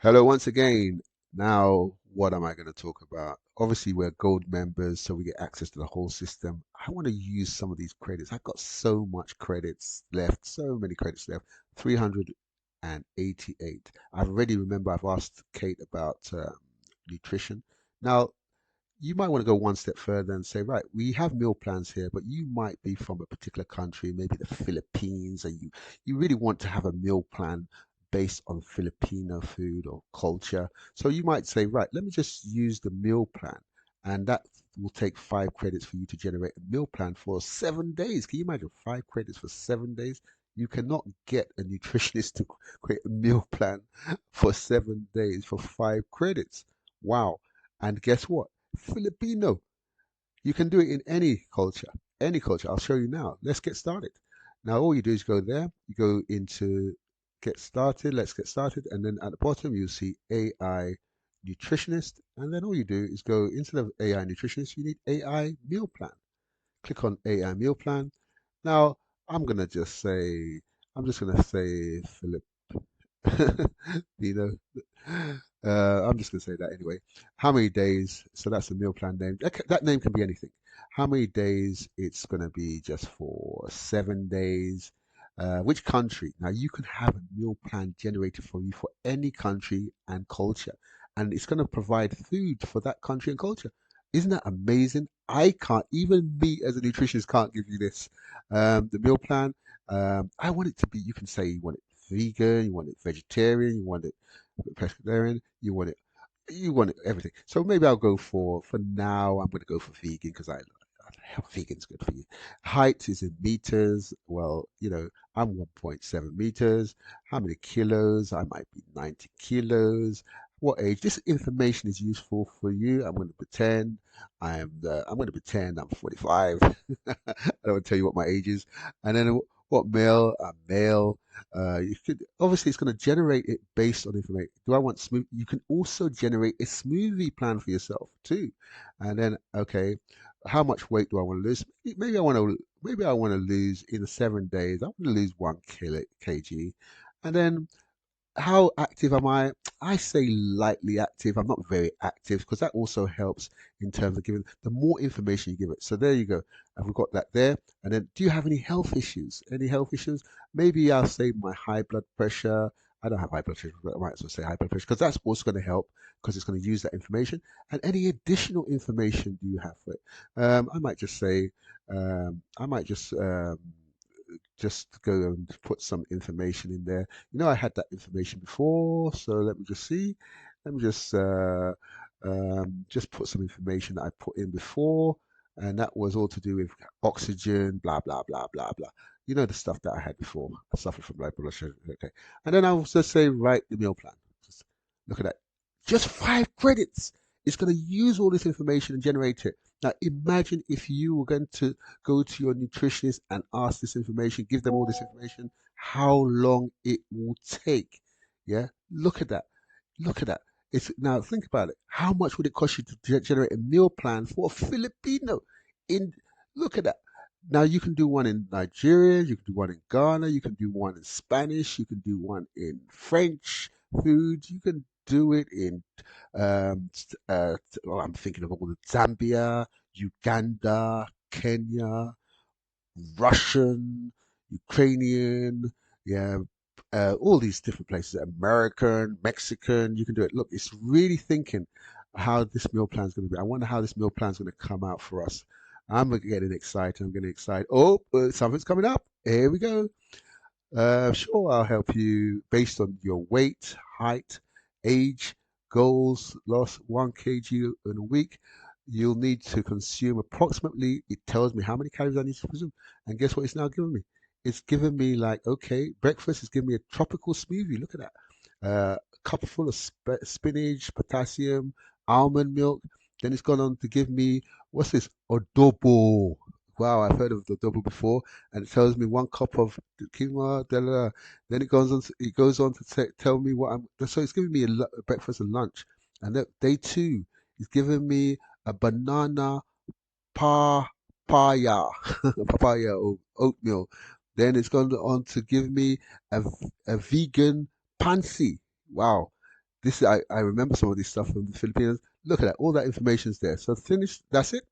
Hello once again. Now, what am I going to talk about? Obviously, we're gold members, so we get access to the whole system. I want to use some of these credits. I've got so much credits left, so many credits left. 388. I've already remember I've asked Kate about nutrition. Now, you might want to go one step further and say, right, we have meal plans here, but you might be from a particular country, maybe the Philippines, and you really want to have a meal plan based on Filipino food or culture. So you might say, right, let me just use the meal plan, and that will take 5 credits for you to generate a meal plan for 7 days. Can you imagine 5 credits for 7 days? You cannot get a nutritionist to create a meal plan for 7 days for 5 credits. Wow. And guess what? Filipino. You can do it in any culture. Any culture. I'll show you now. Let's get started. Now, all you do is go there. You go into get started. Let's get started. And then at the bottom, you'll see AI nutritionist. And then all you do is go instead of AI nutritionist, you need AI meal plan. Click on AI meal plan. Now, I'm going to just say, I'm just going to say Philip. You know, I'm just going to say that anyway. How many days? So that's the meal plan name. That name can be anything. How many days? It's going to be just for 7 days. Which country? Now you can have a meal plan generated for you for any country and culture, and it's going to provide food for that country and culture. Isn't that amazing? I can't, even me as a nutritionist can't give you this. The meal plan. I want it to be. You can say you want it vegan, you want it vegetarian, you want it pescatarian, you want it everything. So maybe I'll go for now. I'm going to go for vegan because I vegan's good for you. Height is in meters. Well, I'm 1.7 meters. How many kilos? I might be 90 kilos. What age? This information is useful for you. I'm going to pretend I'm going to pretend I'm 45. I don't want to tell you what my age is. And then what male? I'm male. You could obviously it's going to generate it based on information. Do I want smooth? You can also generate a smoothie plan for yourself too. And then okay, how much weight do I want to lose? Maybe I want to lose in the 7 days. I want to lose 1 kg, and then how active am I? I say lightly active. I'm not very active because that also helps in terms of giving the more information you give it. So there you go. And we've got that there. And then, do you have any health issues? Any health issues? Maybe I'll say my high blood pressure. I don't have high blood pressure, but I might as well say high blood pressure because that's also going to help because it's going to use that information. And any additional information do you have for it? I might just say, I might just go and put some information in there. I had that information before, so let me just see. Let me just put some information that I put in before, and that was all to do with oxygen, blah blah blah blah blah. The stuff that I had before. I suffered from low blood sugar. Okay, and then I'll just say write the meal plan. Just look at that. Just 5 credits. It's going to use all this information and generate it. Now, imagine if you were going to go to your nutritionist and ask this information, give them all this information, how long it will take. Yeah, look at that. Look at that. It's now think about it. How much would it cost you to generate a meal plan for a Filipino? In Look at that. Now you can do one in Nigeria, you can do one in Ghana, you can do one in Spanish, you can do one in French food, you can do it in I'm thinking of all the Zambia, Uganda, Kenya, Russian, Ukrainian, yeah, all these different places, American, Mexican, you can do it. Look, it's really thinking how this meal plan is going to be. I wonder how this meal plan is going to come out for us. I'm getting excited. I'm getting excited. Oh, something's coming up. Here we go. Sure, I'll help you based on your weight, height, age, goals, lost 1 kg in a week. You'll need to consume approximately, it tells me how many calories I need to consume. And guess what it's now giving me? It's giving me like, okay, breakfast is giving me a tropical smoothie. Look at that. A cup full of spinach, potassium, almond milk. Then it's gone on to give me, what's this? Adobo. Wow, I've heard of the adobo before, and it tells me 1 cup of quinoa. Da, da, da. Then it goes on to tell me what I'm. So it's giving me a breakfast and lunch, and that day two is giving me a banana papaya, papaya or oatmeal. Then it's gone on to give me a vegan pansy. Wow. this I remember some of this stuff from the Philippines. Look at that, all that information's there. So finish. That's it.